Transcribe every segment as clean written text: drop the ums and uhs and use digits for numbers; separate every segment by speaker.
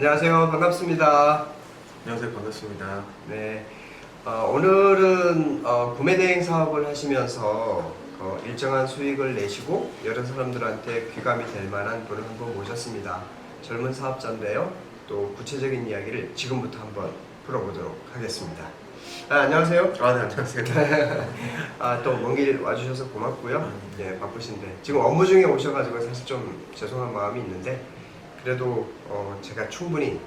Speaker 1: 안녕하세요. 반갑습니다.
Speaker 2: 안녕하세요. 반갑습니다.
Speaker 1: 네, 오늘은 구매 대행 사업을 하시면서 일정한 수익을 내시고 여러 사람들한테 귀감이 될 만한 분을 한번 모셨습니다. 젊은 사업자인데요. 또 구체적인 이야기를 지금부터 한번 풀어보도록 하겠습니다. 안녕하세요.
Speaker 2: 네, 안녕하세요.
Speaker 1: 또 먼 길 와주셔서 고맙고요. 네, 바쁘신데 지금 업무 중에 오셔가지고 사실 좀 죄송한 마음이 있는데 그래도 제가 충분히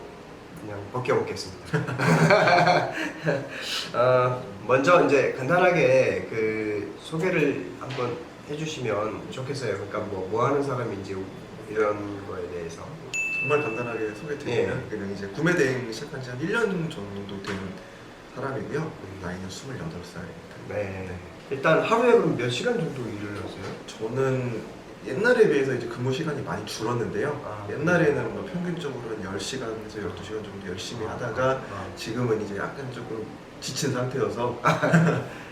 Speaker 1: 그냥 벗겨먹겠습니다. 먼저 이제 간단하게 그 소개를 한번 해주시면 좋겠어요. 그러니까 뭐 하는 사람인지 이런 거에 대해서.
Speaker 2: 정말 간단하게 소개드리면 그냥 이제 구매 대행 시작한 지 한 1년 정도 되는 사람이고요. 나이는 28살입니다.
Speaker 1: 네. 일단 하루에 그럼 몇 시간 정도 일을 하세요?
Speaker 2: 저는 옛날에 비해서 이제 근무 시간이 많이 줄었는데요. 옛날에는 뭐 평균적으로 한 10시간에서 12시간 정도 열심히 하다가 지금은 이제 약간 조금 지친 상태여서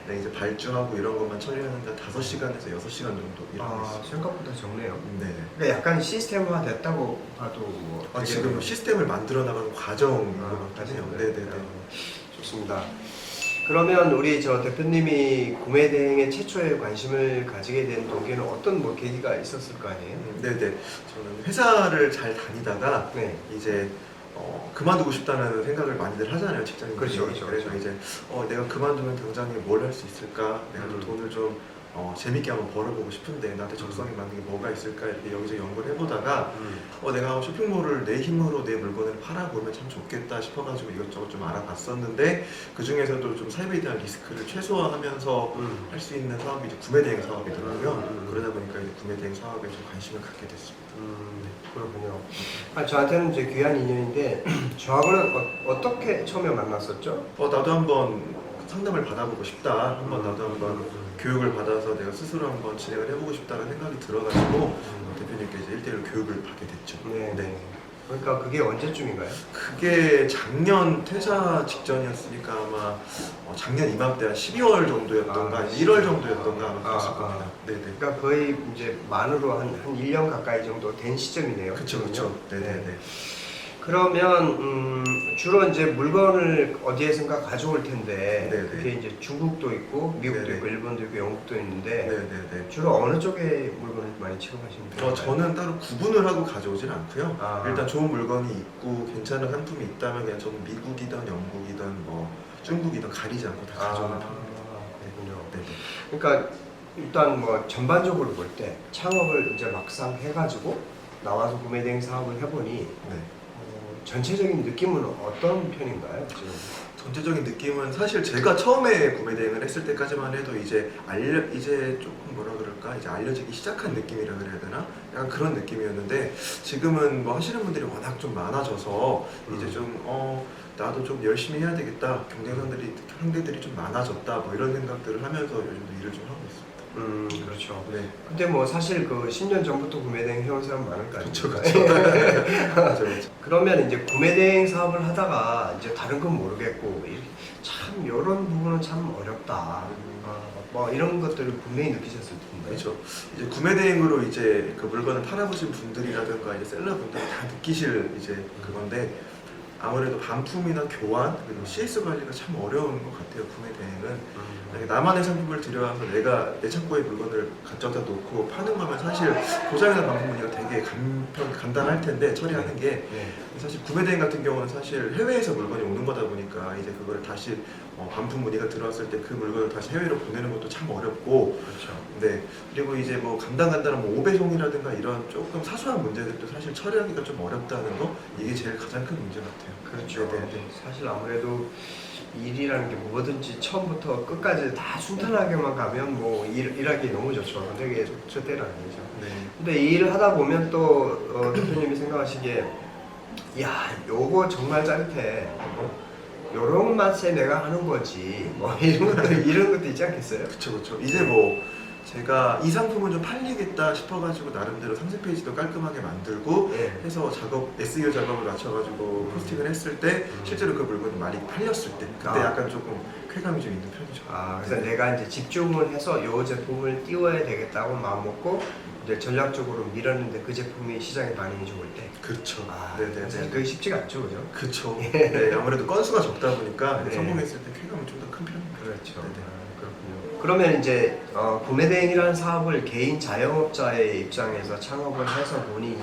Speaker 2: 네, 이제 발주하고 이런 것만 처리하는데 5시간에서 6시간 정도 일하고 있습니다.
Speaker 1: 생각보다 적네요.
Speaker 2: 네.
Speaker 1: 그러니까 약간 시스템화 됐다고 봐도 뭐
Speaker 2: 지금 시스템을 만들어 나가는 과정인 것 같아요. 네네네.
Speaker 1: 좋습니다. 그러면 우리 저 대표님이 구매 대행에 최초에 관심을 가지게 된 동기는 어떤 뭐 계기가 있었을 거 아니에요?
Speaker 2: 네네. 저는 회사를 잘 다니다가
Speaker 1: 네.
Speaker 2: 이제 그만두고 싶다는 생각을 많이들 하잖아요, 직장인들이.
Speaker 1: 그렇죠.
Speaker 2: 그래서 이제 내가 그만두면 당장에 뭘 할 수 있을까? 내가 좀 돈을 좀 재밌게 한번 벌어보고 싶은데 나한테 적성에 맞는 게 뭐가 있을까? 이렇게 여기저기 연구를 해보다가 내가 쇼핑몰을 내 힘으로 내 물건을 팔아보면 참 좋겠다 싶어가지고 이것저것 좀 알아봤었는데 그 중에서도 좀 사업에 대한 리스크를 최소화하면서 할 수 있는 사업이 이제 구매 대행 사업이더라고요. 그러다 보니까 이제 구매 대행 사업에 좀 관심을 갖게 됐습니다.
Speaker 1: 그렇군요. 저한테는 이제 귀한 인연인데 저하고는 어떻게 처음에 만났었죠?
Speaker 2: 나도 한번 상담을 받아보고 싶다. 한번 나도 한번 교육을 받아서 내가 스스로 한번 진행을 해보고 싶다는 생각이 들어가지고 대표님께 이제 1대1 교육을 받게 됐죠.
Speaker 1: 네. 그러니까 그게 언제쯤인가요?
Speaker 2: 그게 작년 퇴사 직전이었으니까 아마 작년 이맘때 한 12월 정도였던가 1월 정도였던가 아마 그랬을 겁니다. 네네.
Speaker 1: 그러니까 거의 이제 만으로 한 1년 가까이 정도 된 시점이네요.
Speaker 2: 그쵸. 네네네.
Speaker 1: 그러면 주로 이제 물건을 어디에선가 가져올 텐데
Speaker 2: 네네.
Speaker 1: 그게 이제 중국도 있고 미국도
Speaker 2: 네네.
Speaker 1: 있고 일본도 있고 영국도 있는데
Speaker 2: 네네네.
Speaker 1: 주로 어느 쪽에 물건을 많이 취급하시는 거예요?
Speaker 2: 저는 따로 구분을 하고 가져오진 않고요. 일단 좋은 물건이 있고 괜찮은 상품이 있다면 그냥 저는 미국이든 영국이든 뭐 중국이든 가리지 않고 다 가져오는 편입니다.
Speaker 1: 그렇군요.
Speaker 2: 네네.
Speaker 1: 그러니까 일단 뭐 전반적으로 볼 때 창업을 이제 막상 해가지고 나와서 구매 대행 사업을 해보니
Speaker 2: 네.
Speaker 1: 전체적인 느낌은 어떤 편인가요? 지금?
Speaker 2: 전체적인 느낌은 사실 제가 처음에 구매 대행을 했을 때까지만 해도 이제 조금 뭐라 그럴까 이제 알려지기 시작한 느낌이라 그래야 되나 약간 그런 느낌이었는데 지금은 뭐 하시는 분들이 워낙 좀 많아져서 이제 좀 나도 좀 열심히 해야 되겠다, 상대들이 좀 많아졌다 뭐 이런 생각들을 하면서 요즘도 일을 좀 하고 있습니다.
Speaker 1: 그렇죠.
Speaker 2: 네.
Speaker 1: 근데 뭐 사실 그 10년 전부터 구매 대행 해온 사람 많을 거 아닙니까?
Speaker 2: 그렇죠.
Speaker 1: 그러면 이제 구매 대행 사업을 하다가 이제 다른 건 모르겠고 참 이런 부분은 참 어렵다. 뭐 이런 것들을 분명히 느끼셨을 텐데.
Speaker 2: 그렇죠. 이제 구매 대행으로 이제 그 물건을 팔아보신 분들이라든가 이제 셀러분들이 다 느끼실 이제 그건데 아무래도 반품이나 교환 그리고 CS 관리가 참 어려운 것 같아요. 구매 대행은 나만의 상품을 들여와서 내가 내 창고에 물건을 가져다 놓고 파는 거면 사실 고장이나 반품 문의가 되게 간단할 텐데 처리하는 게 사실 구매 대행 같은 경우는 사실 해외에서 물건이 오는 거다 보니까 이제 그걸 다시 반품 문의가 들어왔을 때 그 물건을 다시 해외로 보내는 것도 참 어렵고
Speaker 1: 그렇죠.
Speaker 2: 네. 그리고 이제 뭐 간단한 뭐 오배송이라든가 이런 조금 사소한 문제들도 사실 처리하기가 좀 어렵다는 거 이게 제일 가장 큰 문제 같아요.
Speaker 1: 그렇죠.
Speaker 2: 네네.
Speaker 1: 사실 아무래도 일이라는 게 뭐든지 처음부터 끝까지 다 순탄하게만 가면 뭐 일하기 너무 좋죠. 근데 이게 절대로 아니죠.
Speaker 2: 네.
Speaker 1: 근데 이 일을 하다 보면 또 대표님이 생각하시기에 야 요거 정말 짜릿해. 요런 맛에 내가 하는 거지. 뭐 이런 것도 있지 않겠어요?
Speaker 2: 그쵸. 이제 뭐 제가 이 상품은 좀 팔리겠다 싶어가지고 나름대로 상세 페이지도 깔끔하게 만들고 해서 SEO 작업을 맞춰가지고 포스팅을 했을 때 실제로 그 물건이 많이 팔렸을 때 그때 약간 조금 쾌감이 좀 있는 편이죠.
Speaker 1: 그래서 내가 이제 집중을 해서 요 제품을 띄워야 되겠다고 마음 먹고 이제 전략적으로 밀었는데 그 제품이 시장에 반응이 좋을 때.
Speaker 2: 그렇죠.
Speaker 1: 네네. 사실 그게 쉽지가 않죠, 그죠?
Speaker 2: 그렇죠. 네, 아무래도 건수가 적다 보니까
Speaker 1: 네.
Speaker 2: 성공했을 때 쾌감은 좀 더 큰 편입니다.
Speaker 1: 그렇죠.
Speaker 2: 네네.
Speaker 1: 그렇군요. 그러면 이제 구매 대행이라는 사업을 개인 자영업자의 입장에서 창업을 해서 보니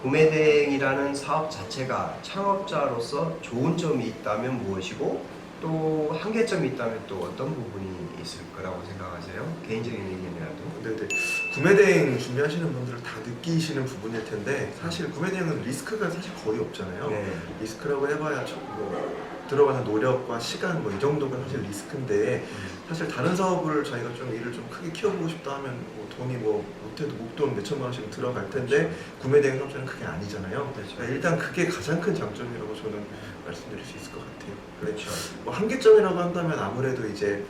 Speaker 1: 구매 대행이라는 사업 자체가 창업자로서 좋은 점이 있다면 무엇이고 또 한계점이 있다면 또 어떤 부분이 있을 거라고 생각하세요? 개인적인 의견이라도.
Speaker 2: 네네. 구매대행 준비하시는 분들은 다 느끼시는 부분일 텐데 사실 구매대행은 리스크가 사실 거의 없잖아요.
Speaker 1: 네.
Speaker 2: 리스크라고 해봐야 들어가는 노력과 시간 이 정도가 사실 리스크인데 사실 다른 사업을 자기가 좀 일을 좀 크게 키워보고 싶다 하면 돈이 못해도 목돈 몇천만 원씩 들어갈 텐데 구매대행 사업자는 그게 아니잖아요.
Speaker 1: 그렇죠.
Speaker 2: 일단 그게 가장 큰 장점이라고 저는 말씀드릴 수 있을 것 같아요.
Speaker 1: 그렇죠.
Speaker 2: 한계점이라고 한다면 아무래도 이제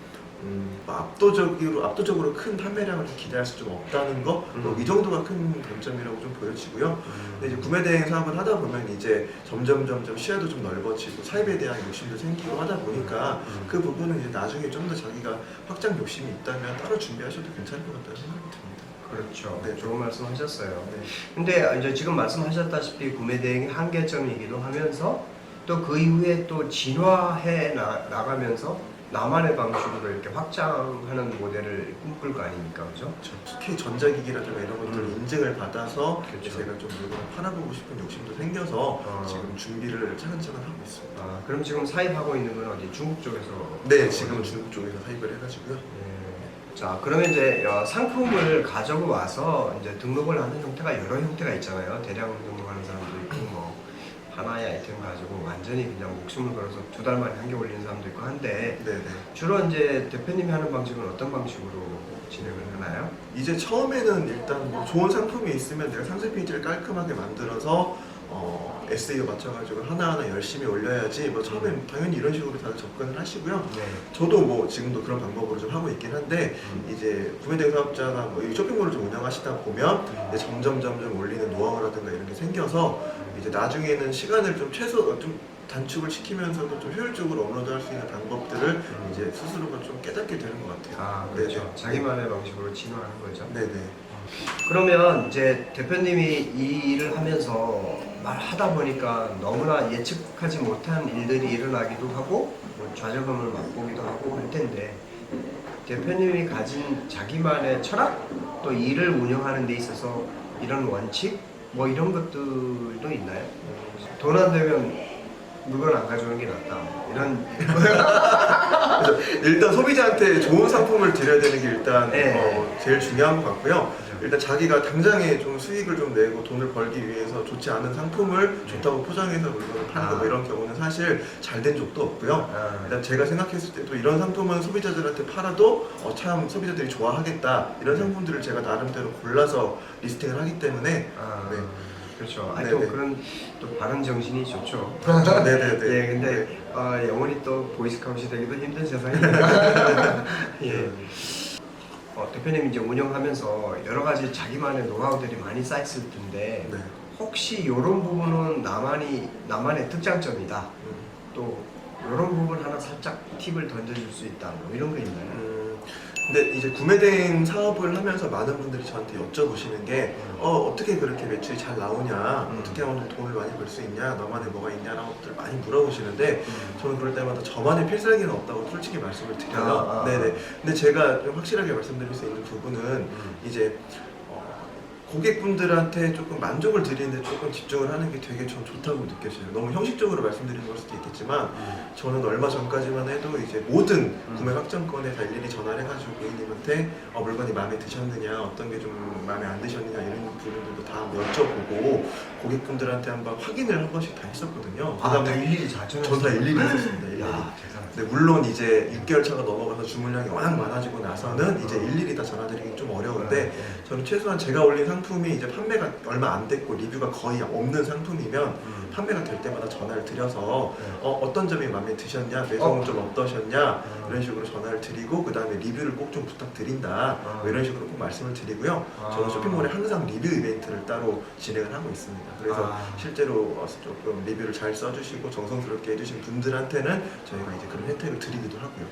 Speaker 2: 압도적으로 큰 판매량을 좀 기대할 수 좀 없다는 거, 이 정도가 큰 단점이라고 좀 보여지고요. 근데 이제 구매 대행 사업을 하다 보면 이제 점점 시야도 좀 넓어지고 사입에 대한 욕심도 생기고 하다 보니까 그 부분은 이제 나중에 좀 더 자기가 확장 욕심이 있다면 따로 준비하셔도 괜찮을 것 같다는 생각이 듭니다.
Speaker 1: 그렇죠.
Speaker 2: 네.
Speaker 1: 좋은 말씀 하셨어요.
Speaker 2: 네.
Speaker 1: 근데 이제 지금 말씀하셨다시피 구매 대행이 한계점이기도 하면서 또 그 이후에 또 진화해 나가면서 나만의 방식으로 이렇게 확장하는 모델을 꿈꿀 거 아닙니까, 그죠?
Speaker 2: 특히 전자기기라든가 이런 것들을 인증을 받아서
Speaker 1: 그렇죠.
Speaker 2: 제가 좀 물건을 팔아보고 싶은 욕심도 생겨서 지금 준비를 차근차근 하고 있습니다.
Speaker 1: 그럼 지금 사입하고 있는 건 어디 중국 쪽에서?
Speaker 2: 네, 지금 중국 쪽에서 사입을 해가지고요.
Speaker 1: 네. 자, 그러면 이제 상품을 가지고 와서 이제 등록을 하는 형태가 여러 형태가 있잖아요. 대량 등록하는 사람도 있고 하나의 아이템 가지고 완전히 그냥 목숨을 걸어서 2달 만에 한 개 올리는 사람도 있고 한데
Speaker 2: 네네.
Speaker 1: 주로 이제 대표님이 하는 방식은 어떤 방식으로 진행을 하나요?
Speaker 2: 이제 처음에는 일단 좋은 상품이 있으면 내가 상세 페이지를 깔끔하게 만들어서 SEO 맞춰가지고 하나하나 열심히 올려야지 처음엔 당연히 이런 식으로 다들 접근을 하시고요.
Speaker 1: 네.
Speaker 2: 저도 지금도 그런 방법으로 좀 하고 있긴 한데 이제 구매대행 사업자나 이 쇼핑몰을 좀 운영하시다 보면 이제 점점 올리는 노하우라든가 이런 게 생겨서 이제 나중에는 시간을 좀 단축을 시키면서도 좀 효율적으로 업로드할 수 있는 방법들을 이제 스스로가 좀 깨닫게 되는 것 같아요.
Speaker 1: 그렇죠.
Speaker 2: 네네.
Speaker 1: 자기만의 방식으로 진화하는 거죠.
Speaker 2: 네네.
Speaker 1: 그러면 이제 대표님이 이 일을 하면서 말하다 보니까 너무나 예측하지 못한 일들이 일어나기도 하고 좌절감을 맛보기도 하고 할 텐데 대표님이 가진 자기만의 철학 또 일을 운영하는 데 있어서 이런 원칙 이런 것들도 있나요? 돈 안 되면 물건 안 가져오는 게 낫다 이런
Speaker 2: 그래서 일단 소비자한테 좋은 상품을 드려야 되는 게 일단
Speaker 1: 네.
Speaker 2: 제일 중요한 것 같고요. 일단 자기가 당장에 좀 수익을 좀 내고 돈을 벌기 위해서 좋지 않은 상품을 좋다고 포장해서 물건을 파는 거 이런 경우는 사실 잘 된 적도 없고요. 일단 제가 생각했을 때도 이런 상품은 소비자들한테 팔아도 참 소비자들이 좋아하겠다 이런 상품들을 제가 나름대로 골라서 리스팅을 하기 때문에 네.
Speaker 1: 그렇죠.
Speaker 2: 네네.
Speaker 1: 또 그런 또 바른 정신이 좋죠.
Speaker 2: 네네네.
Speaker 1: 예, 근데 영원히 또 보이스카웃이 되기도 힘든 세상이니까. 예. 대표님 이제 운영하면서 여러 가지 자기만의 노하우들이 많이 쌓였을 텐데
Speaker 2: 네.
Speaker 1: 혹시 이런 부분은 나만의 특장점이다. 또 이런 부분 하나 살짝 팁을 던져줄 수 있다. 이런 거 있나요?
Speaker 2: 근데 이제 구매대행 사업을 하면서 많은 분들이 저한테 여쭤보시는 게 어떻게 그렇게 매출이 잘 나오냐, 어떻게 하면 돈을 많이 벌 수 있냐, 너만의 뭐가 있냐라는 것들 많이 물어보시는데 저는 그럴 때마다 저만의 필살기는 없다고 솔직히 말씀을 드려요. 네네. 근데 제가 좀 확실하게 말씀드릴 수 있는 부분은 이제 고객분들한테 조금 만족을 드리는데 조금 집중을 하는 게 되게 전 좋다고 느껴져요. 너무 형식적으로 말씀드리는 걸 수도 있겠지만 저는 얼마 전까지만 해도 이제 모든 구매 확정권에 다 일일이 전화를 해가지고 고객님한테 물건이 마음에 드셨느냐, 어떤 게 좀 마음에 안 드셨느냐 이런 부분들도 다 여쭤보고 고객분들한테 한번 확인을 한 번씩 다 했었거든요.
Speaker 1: 다 일일이 다
Speaker 2: 전 다 일일이 했었습니다. 일일이. 네, 물론 이제 6개월 차가 넘어가서 주문량이 워낙 많아지고 나서는 이제 일일이 다 전화드리기 좀 어려운데 저는 최소한 제가 올린 상품이 이제 판매가 얼마 안 됐고 리뷰가 거의 없는 상품이면 판매가 될 때마다 전화를 드려서 어떤 점이 마음에 드셨냐, 매성은 좀 어떠셨냐 이런 식으로 전화를 드리고 그 다음에 리뷰를 꼭 좀 부탁드린다 뭐 이런 식으로 꼭 말씀을 드리고요. 저는 쇼핑몰에 항상 리뷰 이벤트를 따로 진행을 하고 있습니다. 그래서 실제로 조금 리뷰를 잘 써주시고 정성스럽게 해주신 분들한테는 저희가 이제 그런 혜택을 드리기도 하고요.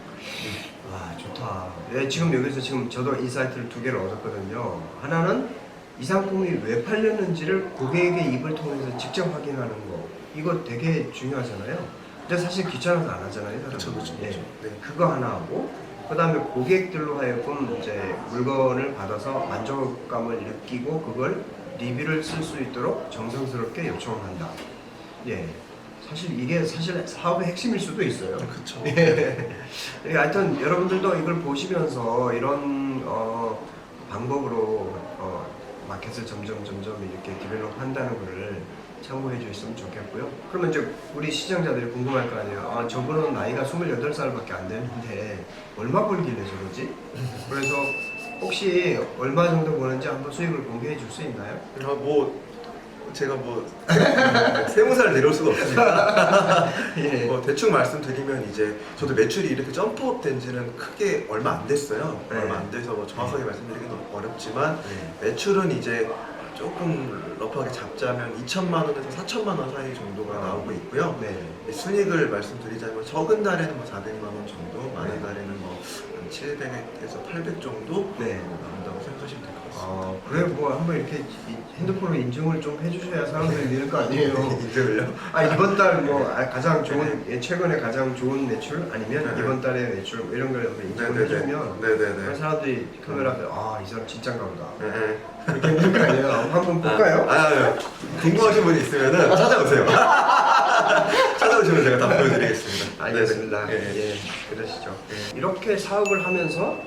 Speaker 1: 와, 좋다. 네, 지금 여기서 지금 저도 인사이트를 2개를 얻었거든요. 하나는 이 상품이 왜 팔렸는지를 고객의 입을 통해서 직접 확인하는 거. 이거 되게 중요하잖아요. 근데 사실 귀찮아서 안 하잖아요.
Speaker 2: 그렇죠.
Speaker 1: 예,
Speaker 2: 네.
Speaker 1: 그거 하나 하고, 그 다음에 고객들로 하여금 이제 물건을 받아서 만족감을 느끼고 그걸 리뷰를 쓸 수 있도록 정성스럽게 요청한다. 예. 사실 이게 사실 사업의 핵심일 수도 있어요.
Speaker 2: 그렇죠.
Speaker 1: 예. 하여튼 여러분들도 이걸 보시면서 이런 방법으로 마켓을 점점 이렇게 디벨롭 한다는 거를 참고해 주셨으면 좋겠고요. 그러면 이제 우리 시청자들이 궁금할 거 아니에요. 아, 저분은 나이가 28살밖에 안 되는데 얼마 벌길래 저러지? 그래서 혹시 얼마 정도 버는지 한번 수익을 공개해 줄 수 있나요?
Speaker 2: 제가 세무사를 내려올 수가 없으니까
Speaker 1: 예.
Speaker 2: 대충 말씀드리면 이제 저도 매출이 이렇게 점프업 된 지는 크게 얼마 안 됐어요.
Speaker 1: 네.
Speaker 2: 얼마 안 돼서 정확하게 말씀드리기는 어렵지만
Speaker 1: 네.
Speaker 2: 매출은 이제 조금 러프하게 잡자면 2천만 원에서 4천만 원 사이 정도가 나오고 있고요.
Speaker 1: 네.
Speaker 2: 순익을 말씀드리자면 적은 달에는 400만 원 정도, 많은 달에는 한 700에서 800 정도
Speaker 1: 네.
Speaker 2: 나온다고 생각하시면 될 것 같습니다.
Speaker 1: 그래 뭐 한번 이렇게 핸드폰으로 인증을 좀 해주셔야 사람들이 믿을 거 아니에요.
Speaker 2: 인증을요?
Speaker 1: 이번 달 가장 좋은 최근에 가장 좋은 매출 아니면
Speaker 2: 네.
Speaker 1: 이번 달의 매출 뭐 이런 걸 인증을
Speaker 2: 네네네.
Speaker 1: 해주면
Speaker 2: 네네네.
Speaker 1: 사람들이 카메라 앞에 이 사람 진짠가 보다
Speaker 2: 네.
Speaker 1: 이렇게 믿을 거 아니에요. 한번 볼까요?
Speaker 2: 궁금하신 분이 있으면은 찾아오세요. 찾아오시면 제가 다 보여드리겠습니다.
Speaker 1: 알겠습니다.
Speaker 2: 네네. 예.
Speaker 1: 예, 그러시죠. 이렇게 사업을 하면서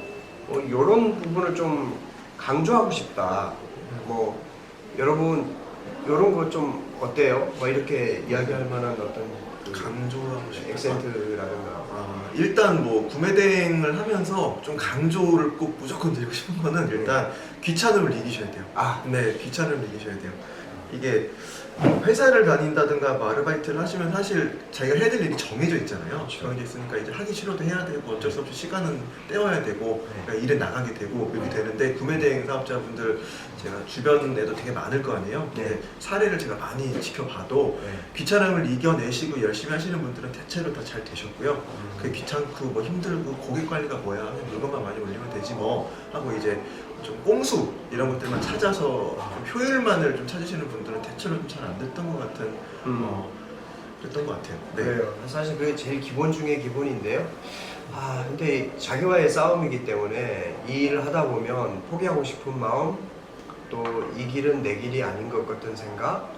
Speaker 1: 이런 부분을 좀 강조하고 싶다. 뭐 여러분 이런 거 좀 어때요? 뭐 이렇게 이야기할 만한 어떤
Speaker 2: 강조하고 싶다.
Speaker 1: 액센트라든가.
Speaker 2: 일단 구매 대행을 하면서 좀 강조를 꼭 무조건 드리고 싶은 거는 일단 귀찮음을 이기셔야 돼요. 네, 귀찮음을 이기셔야 돼요. 이게 회사를 다닌다든가 아르바이트를 하시면 사실 자기가 해야 될 일이 정해져 있잖아요. 그런 게 있으니까 이제 하기 싫어도 해야 되고 어쩔 수 없이 시간은 때워야 되고 그러니까 일에 나가게 되고 이렇게 되는데 구매 대행 사업자분들 제가 주변에도 되게 많을 거 아니에요. 근데 사례를 제가 많이 지켜봐도 귀찮음을 이겨내시고 열심히 하시는 분들은 대체로 다 잘 되셨고요. 그게 귀찮고 힘들고 고객 관리가 뭐야, 그냥 물건만 많이 올리면 되지 뭐 하고 이제 좀 꼼수 이런 것들만 찾아서 좀 효율만을 좀 찾으시는 분들은 대체로 좀 잘 안 됐던 것 같은 그랬던 것 같아요. 네.
Speaker 1: 그래요. 사실 그게 제일 기본 중에 기본인데요. 근데 자기와의 싸움이기 때문에 이 일을 하다 보면 포기하고 싶은 마음, 또 이 길은 내 길이 아닌 것 같은 생각,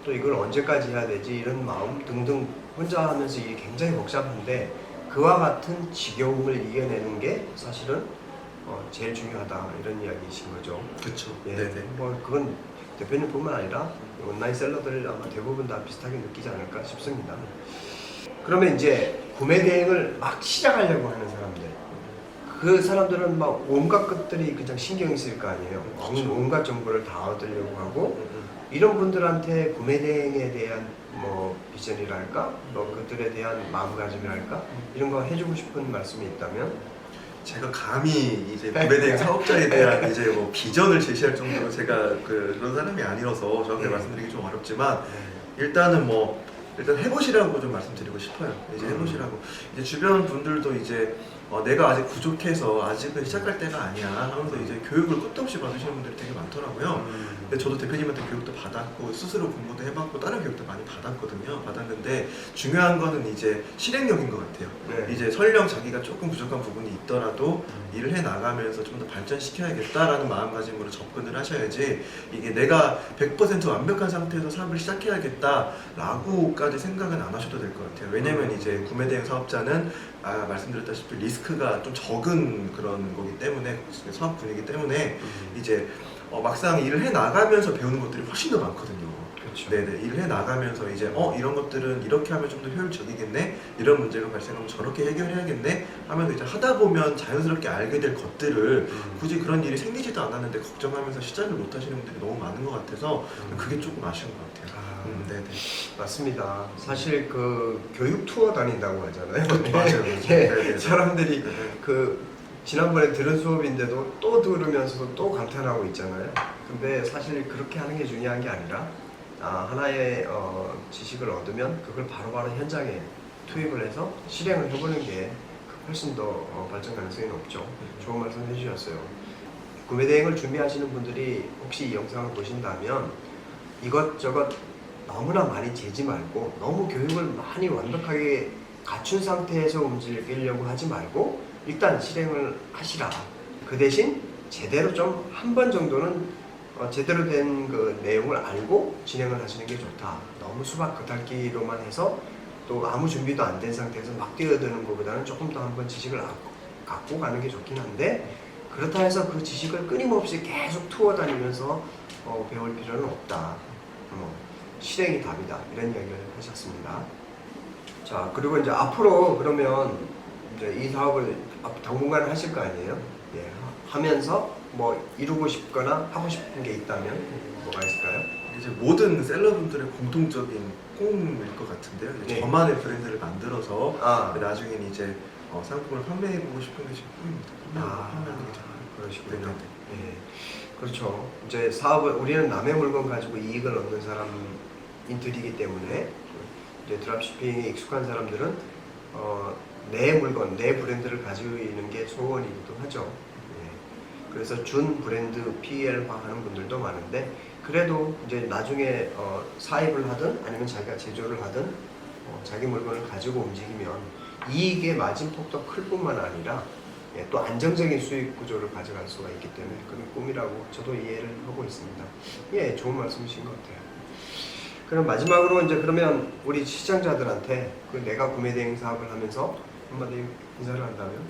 Speaker 1: 또 이걸 언제까지 해야 되지 이런 마음 등등 혼자 하면서 일이 굉장히 복잡한데 그와 같은 지겨움을 이겨내는 게 사실은 제일 중요하다 이런 이야기이신 거죠.
Speaker 2: 그렇죠.
Speaker 1: 예,
Speaker 2: 네네.
Speaker 1: 그건 대표님뿐만 아니라 온라인 셀러들 아마 대부분 다 비슷하게 느끼지 않을까 싶습니다. 그러면 이제 구매 대행을 막 시작하려고 하는 사람들, 그 사람들은 막 온갖 것들이 그냥 신경이 쓰일 거 아니에요.
Speaker 2: 그렇죠.
Speaker 1: 온갖 정보를 다 얻으려고 하고 이런 분들한테 구매 대행에 대한 비전이랄까, 그들에 대한 마음가짐이랄까 이런 거 해주고 싶은 말씀이 있다면.
Speaker 2: 제가 감히 이제 구매 대행 사업자에 대한 이제 비전을 제시할 정도로 제가 그런 사람이 아니라서 저한테 말씀드리기 좀 어렵지만 일단은 일단 해보시라고 좀 말씀드리고 싶어요. 이제 해보시라고. 이제 주변 분들도 이제 내가 아직 부족해서 아직은 시작할 때가 아니야 하면서 이제 교육을 끝도 없이 받으시는 분들이 되게 많더라고요. 근데 저도 대표님한테 교육도 받았고 스스로 공부도 해봤고 다른 교육도 많이 받았는데 중요한 거는 이제 실행력인 것 같아요.
Speaker 1: 네.
Speaker 2: 이제 설령 자기가 조금 부족한 부분이 있더라도 일을 해 나가면서 좀 더 발전시켜야겠다라는 마음가짐으로 접근을 하셔야지 이게 내가 100% 완벽한 상태에서 사업을 시작해야겠다라고까지 생각은 안 하셔도 될 것 같아요. 왜냐면 이제 구매 대행 사업자는 말씀드렸다시피 리스크가 좀 적은 그런 거기 때문에 사업 분위기 때문에 이제 막상 일을 해 나가면서 배우는 것들이 훨씬 더 많거든요.
Speaker 1: 그렇죠.
Speaker 2: 네네, 일을 해 나가면서 이제 이런 것들은 이렇게 하면 좀 더 효율적이겠네, 이런 문제가 발생하면 저렇게 해결해야겠네 하면서 이제 하다 보면 자연스럽게 알게 될 것들을 굳이 그런 일이 생기지도 않았는데 걱정하면서 시작을 못 하시는 분들이 너무 많은 것 같아서 그게 조금 아쉬운 것 같아요. 네네.
Speaker 1: 맞습니다. 사실 그 교육 투어 다닌다고 하잖아요.
Speaker 2: 맞아요.
Speaker 1: 예,
Speaker 2: 네네.
Speaker 1: 사람들이
Speaker 2: 네네.
Speaker 1: 그 지난번에 들은 수업인데도 또 들으면서도 또 감탄하고 있잖아요. 근데 사실 그렇게 하는 게 중요한 게 아니라 하나의 지식을 얻으면 그걸 바로바로 현장에 투입을 해서 실행을 해보는 게 훨씬 더 발전 가능성이 높죠. 좋은 말씀 해주셨어요. 구매 대행을 준비하시는 분들이 혹시 이 영상을 보신다면 이것저것 너무나 많이 재지 말고 너무 교육을 많이 완벽하게 갖춘 상태에서 움직이려고 하지 말고 일단 실행을 하시라. 그 대신 제대로 좀 한 번 정도는 제대로 된 그 내용을 알고 진행을 하시는 게 좋다. 너무 수박 겉핥기로만 해서 또 아무 준비도 안 된 상태에서 막 뛰어드는 것보다는 조금 더 한번 지식을 갖고 가는 게 좋긴 한데 그렇다 해서 그 지식을 끊임없이 계속 투어 다니면서 배울 필요는 없다. 실행이 답이다. 이런 이야기를 하셨습니다. 자, 그리고 이제 앞으로 그러면 이제 이 사업을 당분간 하실 거 아니에요? 예, 하면서 뭐 이루고 싶거나 하고 싶은 게 있다면 뭐가 있을까요?
Speaker 2: 이제 모든 셀러분들의 공통적인 꿈일 것 같은데요. 이제
Speaker 1: 네.
Speaker 2: 저만의 브랜드를 만들어서
Speaker 1: 아.
Speaker 2: 나중에는 이제 상품을 판매해보고 싶은 게 제 꿈입니다. 판매하는 게
Speaker 1: 그러시군요.
Speaker 2: 네.
Speaker 1: 예, 그렇죠. 이제 사업을 우리는 남의 물건 가지고 이익을 얻는 사람인들이기 때문에 이제 드랍시핑에 익숙한 사람들은 내 물건, 내 브랜드를 가지고 있는 게 소원이기도 하죠. 예, 그래서 준 브랜드 PL화하는 분들도 많은데 그래도 이제 나중에 사입을 하든 아니면 자기가 제조를 하든 자기 물건을 가지고 움직이면 이익의 마진폭도 클 뿐만 아니라 또 안정적인 수익 구조를 가져갈 수가 있기 때문에 그런 꿈이라고 저도 이해를 하고 있습니다. 예, 좋은 말씀이신 것 같아요. 그럼 마지막으로 이제 그러면 우리 시청자들한테 그 내가 구매 대행 사업을 하면서 한마디 인사를 한다면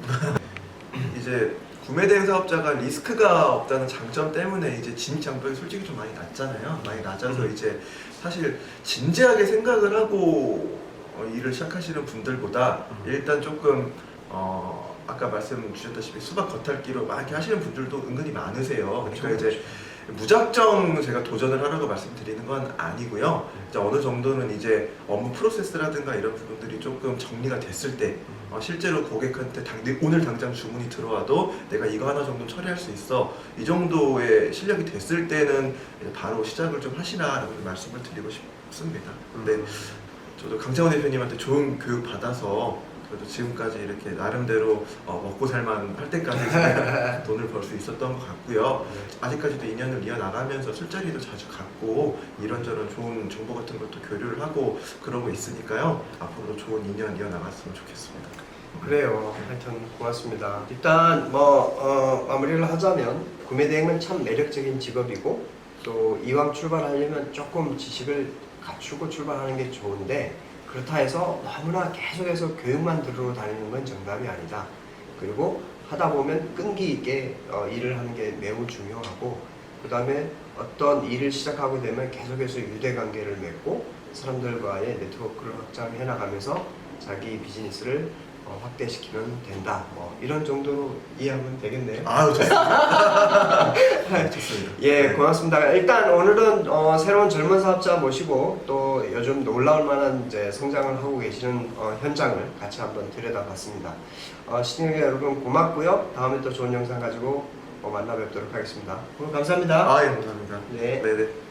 Speaker 2: 이제 구매 대행 사업자가 리스크가 없다는 장점 때문에 이제 진입 장벽이 솔직히 좀 많이 낮잖아요. 많이 낮아서 이제 사실 진지하게 생각을 하고 일을 시작하시는 분들보다 일단 조금 아까 말씀 주셨다시피 수박 겉핥기로 막 이렇게 하시는 분들도 은근히 많으세요. 그러니까 이제 무작정 제가 도전을 하라고 말씀드리는 건 아니고요. 이제 어느 정도는 이제 업무 프로세스라든가 이런 부분들이 조금 정리가 됐을 때 실제로 고객한테 오늘 당장 주문이 들어와도 내가 이거 하나 정도 처리할 수 있어, 이 정도의 실력이 됐을 때는 바로 시작을 좀 하시라라고 말씀을 드리고 싶습니다. 근데 저도 강창원 대표님한테 좋은 교육 받아서 그래도 지금까지 이렇게 나름대로 먹고 살만 할 때까지 돈을 벌 수 있었던 것 같고요. 아직까지도 인연을 이어나가면서 술자리도 자주 갖고 이런저런 좋은 정보 같은 것도 교류를 하고 그러고 있으니까요. 앞으로도 좋은 인연 이어나갔으면 좋겠습니다.
Speaker 1: 그래요. 하여튼 고맙습니다. 일단 마무리를 하자면 구매 대행은 참 매력적인 직업이고 또 이왕 출발하려면 조금 지식을 갖추고 출발하는 게 좋은데 그렇다 해서 너무나 계속해서 교육만 들으러 다니는 건 정답이 아니다. 그리고 하다 보면 끈기 있게 일을 하는 게 매우 중요하고 그 다음에 어떤 일을 시작하게 되면 계속해서 유대관계를 맺고 사람들과의 네트워크를 확장해 나가면서 자기 비즈니스를 확대시키면 된다. 이런 정도로 이해하면 되겠네요.
Speaker 2: 아유, 좋습니다. 네, 좋습니다.
Speaker 1: 예,
Speaker 2: 네.
Speaker 1: 고맙습니다. 일단 오늘은 새로운 젊은 사업자 모시고 또 요즘 놀라울 만한 이제 성장을 하고 계시는 현장을 같이 한번 들여다봤습니다. 시청자 여러분 고맙고요. 다음에 또 좋은 영상 가지고 만나 뵙도록 하겠습니다. 오늘 감사합니다.
Speaker 2: 예, 감사합니다.
Speaker 1: 네.
Speaker 2: 네네.